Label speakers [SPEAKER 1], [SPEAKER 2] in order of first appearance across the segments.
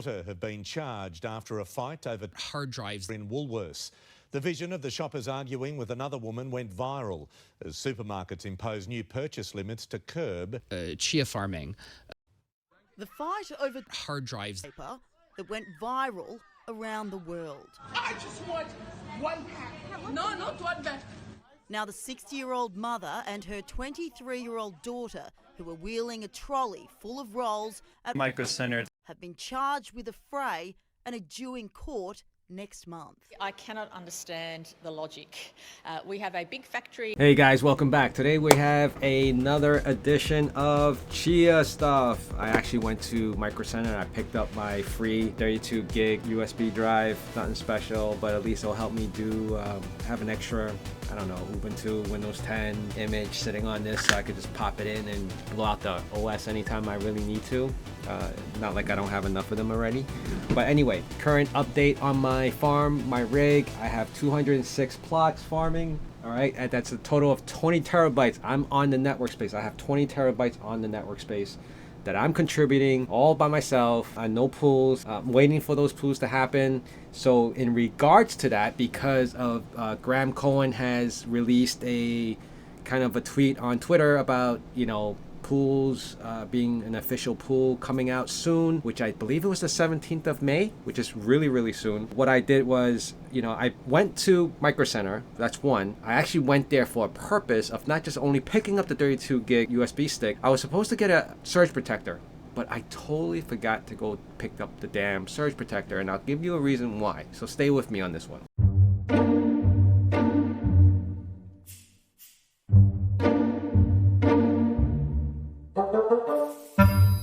[SPEAKER 1] Have been charged after a fight over hard drives in Woolworths. The vision of the shoppers arguing with another woman went viral as supermarkets impose new purchase limits to curb
[SPEAKER 2] Chia farming.
[SPEAKER 3] The fight over
[SPEAKER 2] hard drives
[SPEAKER 3] paper that went viral around the world.
[SPEAKER 4] I just want one pack. No, not one pack.
[SPEAKER 3] Now the 60-year-old mother and her 23-year-old daughter, who were wheeling a trolley full of rolls at
[SPEAKER 5] Micro Center,
[SPEAKER 3] have been charged with a fray and are due in court next month.
[SPEAKER 6] I cannot understand the logic. We have a big factory.
[SPEAKER 7] Hey guys, welcome back. Today we have another edition of Chia stuff. I actually went to Micro Center and I picked up my free 32 gig USB drive. Nothing special, but at least it'll help me do have an extra, I don't know, Ubuntu, Windows 10 image sitting on this, so I could just pop it in and blow out the OS anytime I really need to. Not like I don't have enough of them already. But anyway, current update on my farm, my rig. I have 206 plots farming. All right, and that's a total of 20 terabytes. I'm on the network space. I have 20 terabytes on the network space that I'm contributing all by myself. No pools. I'm waiting for those pools to happen. So in regards to that, because of Graham Cohen has released a kind of a tweet on Twitter about, you know, pools being an official pool coming out soon, which I believe it was the 17th of May, which is really soon. What I did was, you know, I went to Micro Center. That's one. I actually went there for a purpose of not just only picking up the 32 gig USB stick. I was supposed to get a surge protector, but I totally forgot to go pick up the damn surge protector, and I'll give you a reason why. So stay with me on this one.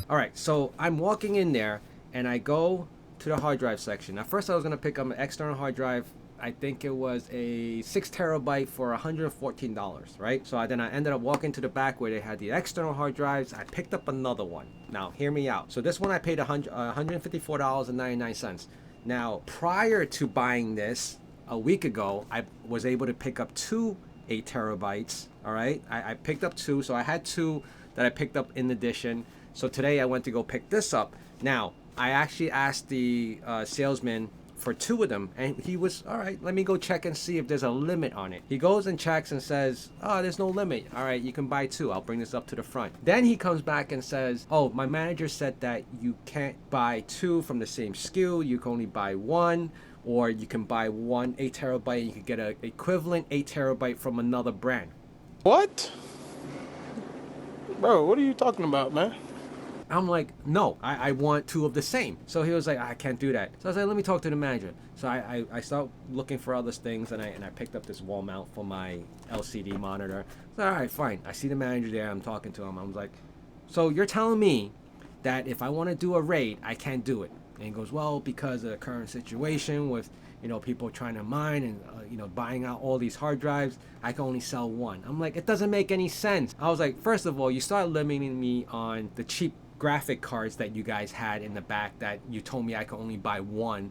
[SPEAKER 7] Alright, so I'm walking in there and I go to the hard drive section. At first I was going to pick up an external hard drive. I think it was a 6 terabyte for $114, right? So then I ended up walking to the back where they had the external hard drives. I picked up another one. Now, hear me out. So this one I paid $154.99. Now, prior to buying this a week ago, I was able to pick up two 8 terabytes, all right? I picked up two, so I had two that I picked up in addition. So today I went to go pick this up. Now, I actually asked the salesman for two of them, and he was, all right, let me go check and see if there's a limit on it. He goes and checks and says, oh, there's no limit. All right, you can buy two. I'll bring this up to the front. Then he comes back and says, oh, my manager said that you can't buy two from the same SKU. You can only buy one, or you can buy one 8 terabyte and you can get an equivalent 8 terabyte from another brand.
[SPEAKER 8] What? Bro, what are you talking about, man?
[SPEAKER 7] I'm like, no, I want two of the same. So he was like, I can't do that. So I was like, let me talk to the manager. So I started looking for other things, and I picked up this wall mount for my LCD monitor. So, all right, fine. I see the manager there. I'm talking to him. I was like, so you're telling me that if I want to do a raid, I can't do it? And he goes, well, because of the current situation with, you know, people trying to mine and, you know, buying out all these hard drives, I can only sell one. I'm like, it doesn't make any sense. I was like, first of all, you started limiting me on the cheap graphic cards that you guys had in the back that you told me I could only buy one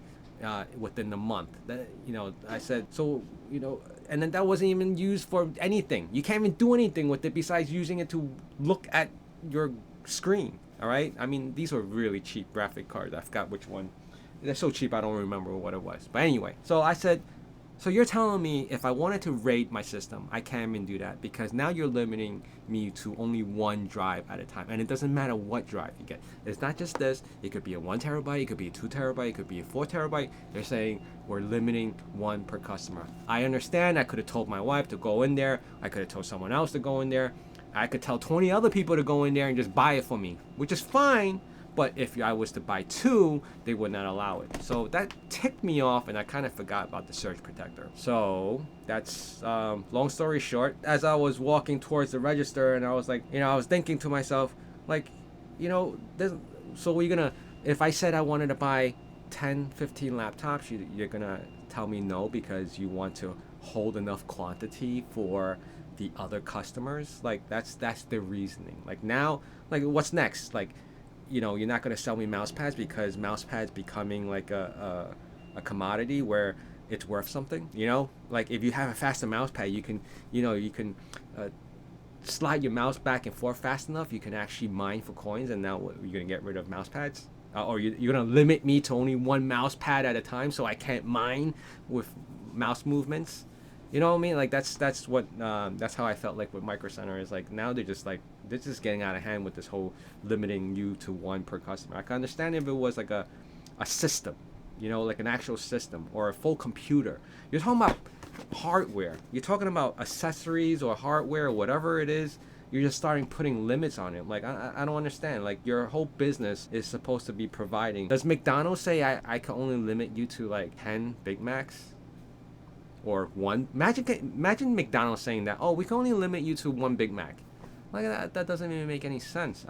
[SPEAKER 7] within the month. That, you know, I said, so, you know, and then that wasn't even used for anything. You can't even do anything with it besides using it to look at your screen. All right, I mean, these were really cheap graphic cards. I forgot which one. They're so cheap I don't remember what it was. But anyway, so I said, so you're telling me if I wanted to raid my system, I can't even do that, because now you're limiting me to only one drive at a time. And it doesn't matter what drive you get. It's not just this. It could be a 1 terabyte, it could be a 2 terabyte, it could be a 4 terabyte. They're saying we're limiting one per customer. I understand. I could have told my wife to go in there. I could have told someone else to go in there. I could tell 20 other people to go in there and just buy it for me, which is fine. But if I was to buy two, they would not allow it. So that ticked me off, and I kind of forgot about the surge protector. So that's long story short. As I was walking towards the register, and I was like, you know, I was thinking to myself, like, you know, so we're gonna, if I said I wanted to buy 10, 15 laptops, you're gonna tell me no because you want to hold enough quantity for the other customers? Like, that's the reasoning. Like, now, like, what's next? Like, you know, you're not going to sell me mouse pads because mouse pads becoming like a commodity where it's worth something, you know? Like, if you have a faster mouse pad, you can, you know, you can slide your mouse back and forth fast enough, you can actually mine for coins, and now you're going to get rid of mouse pads? or you're gonna limit me to only one mouse pad at a time, so I can't mine with mouse movements. You know what I mean? Like that's how I felt like with Micro Center is like now they're just getting out of hand with this whole limiting you to one per customer. I can understand if it was like a system, you know, like an actual system or a full computer. You're talking about hardware. You're talking about accessories or hardware or whatever it is. You're just starting putting limits on it. Like I don't understand. Like your whole business is supposed to be providing. Does McDonald's say I can only limit you to like 10 Big Macs? Or one? Imagine McDonald's saying that, oh, we can only limit you to one Big Mac. Like that doesn't even make any sense.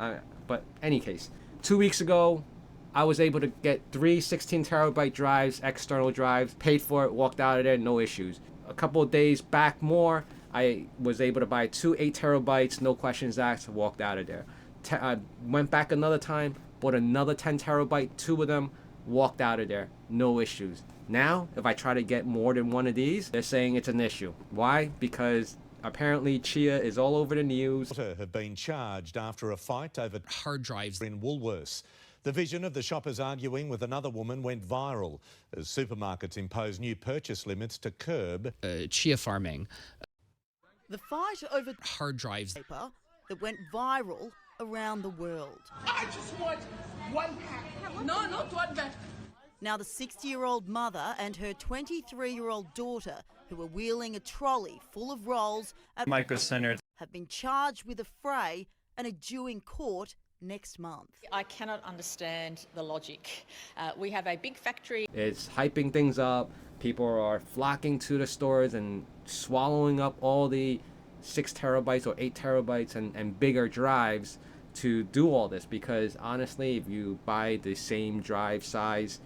[SPEAKER 7] But any case, 2 weeks ago, I was able to get 3 16 terabyte drives, external drives, paid for it, walked out of there, no issues. A couple of days back more, I was able to buy 2 8 terabytes, no questions asked, walked out of there. I went back another time, bought another 10 terabyte, 2 of them, walked out of there, no issues. Now, if I try to get more than one of these, they're saying it's an issue. Why? Because apparently Chia is all over the news.
[SPEAKER 1] Have been charged after a fight over hard drives in Woolworths. The vision of the shoppers arguing with another woman went viral as supermarkets impose new purchase limits to curb
[SPEAKER 2] Chia farming.
[SPEAKER 3] The fight over
[SPEAKER 2] Hard drives.
[SPEAKER 3] paper that went viral around the world.
[SPEAKER 4] I just want one pack. No, not one pack.
[SPEAKER 3] Now the 60-year-old mother and her 23-year-old daughter, who were wheeling a trolley full of rolls at
[SPEAKER 5] Micro Center,
[SPEAKER 3] have been charged with a fray and are due in court next month.
[SPEAKER 6] I cannot understand the logic. We have a big factory.
[SPEAKER 7] It's hyping things up. People are flocking to the stores and swallowing up all the 6 terabytes or 8 terabytes and bigger drives to do all this, because honestly, if you buy the same drive size,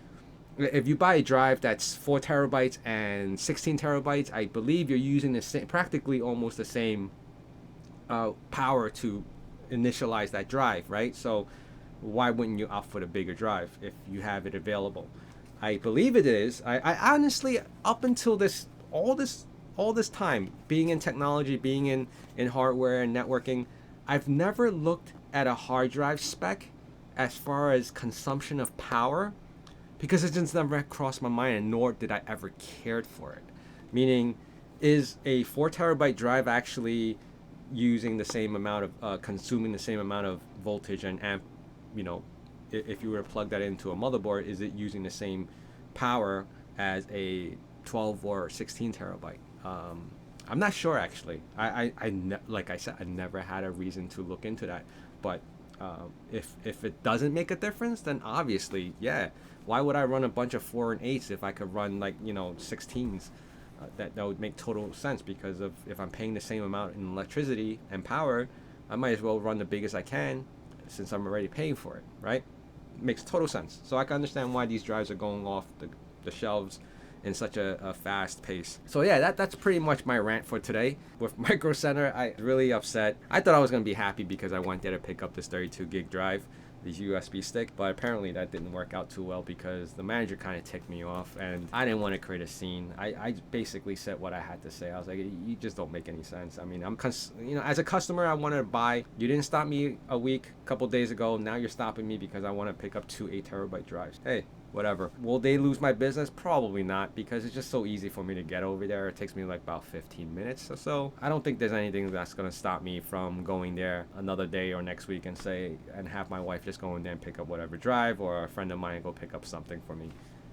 [SPEAKER 7] if you buy a drive that's 4 terabytes and 16 terabytes, I believe you're using the same, practically almost the same power to initialize that drive, right? So why wouldn't you opt for the bigger drive if you have it available? I believe it is. I honestly, up until all this time, being in technology, being in hardware and networking, I've never looked at a hard drive spec as far as consumption of power, because it just never crossed my mind, and nor did I ever cared for it. Meaning, is a 4 terabyte drive actually using the same amount of consuming the same amount of voltage and amp? You know, if you were to plug that into a motherboard, is it using the same power as a 12 or 16 terabyte? I'm not sure actually. Like I said, I never had a reason to look into that. But if it doesn't make a difference, then obviously, yeah. Why would I run a bunch of 4 and 8s if I could run 16s? That would make total sense, because if I'm paying the same amount in electricity and power, I might as well run the biggest I can, since I'm already paying for it, right? Makes total sense. So I can understand why these drives are going off the shelves in such a fast pace. So yeah, that's pretty much my rant for today. With Micro Center, I was really upset. I thought I was going to be happy because I went there to pick up this 32 gig drive, this USB stick, but apparently that didn't work out too well because the manager kind of ticked me off and I didn't want to create a scene. I basically said what I had to say. I was like, you just don't make any sense. I mean, as a customer, I wanted to buy. You didn't stop me a couple days ago. Now you're stopping me because I want to pick up 2 8 terabyte drives. Hey, whatever. Will they lose my business? Probably not, because it's just so easy for me to get over there. It takes me like about 15 minutes or so. I don't think there's anything that's going to stop me from going there another day or next week and have my wife just go in there and pick up whatever drive, or a friend of mine go pick up something for me.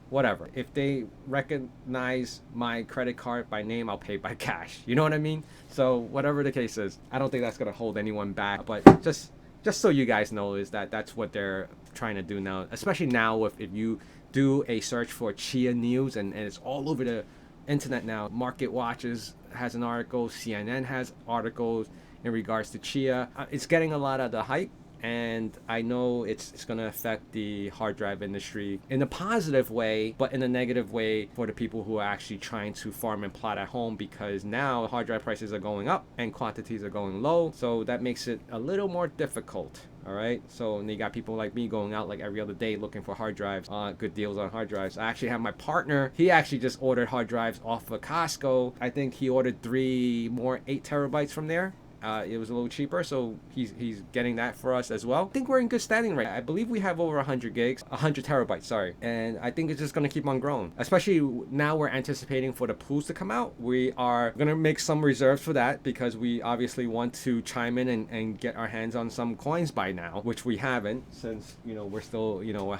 [SPEAKER 7] Whatever. If they recognize my credit card by name, I'll pay by cash. You know what I mean? So whatever the case is, I don't think that's going to hold anyone back. But just so you guys know, is that's what they're trying to do now, especially now if you do a search for Chia news, and it's all over the internet now. Market Watches has an article, CNN has articles in regards to Chia. It's getting a lot of the hype, and I know it's going to affect the hard drive industry in a positive way, but in a negative way for the people who are actually trying to farm and plot at home, because now hard drive prices are going up and quantities are going low, so that makes it a little more difficult. All right, so and you got people like me going out like every other day looking for hard drives, good deals on hard drives. I actually have my partner, he actually just ordered hard drives off of Costco. I think he ordered 3 more 8 terabytes from there, It was a little cheaper, so he's getting that for us as well. I think we're in good standing right now. I believe we have over 100 terabytes, sorry. And I think it's just gonna keep on growing. Especially now we're anticipating for the pools to come out. We are gonna make some reserves for that because we obviously want to chime in and get our hands on some coins by now, which we haven't since, you know, we're still, you know,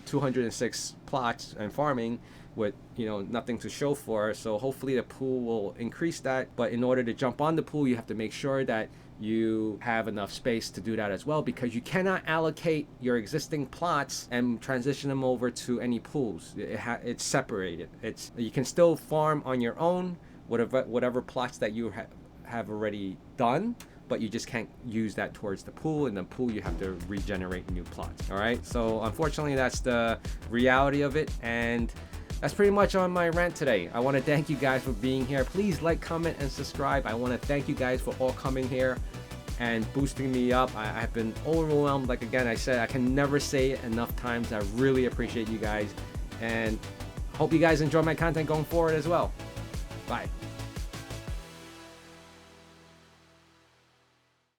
[SPEAKER 7] 206 plots and farming with, you know, nothing to show for. So hopefully the pool will increase that. But in order to jump on the pool, you have to make sure that you have enough space to do that as well, because you cannot allocate your existing plots and transition them over to any pools. It's separated. You can still farm on your own whatever plots that you have already done, but you just can't use that towards the pool. In the pool, you have to regenerate new plots. All right, so unfortunately that's the reality of it, and that's pretty much on my rant today. I want to thank you guys for being here. Please like, comment, and subscribe. I want to thank you guys for all coming here and boosting me up. I've been overwhelmed. Like, again, I said, I can never say it enough times. I really appreciate you guys, and hope you guys enjoy my content going forward as well. Bye.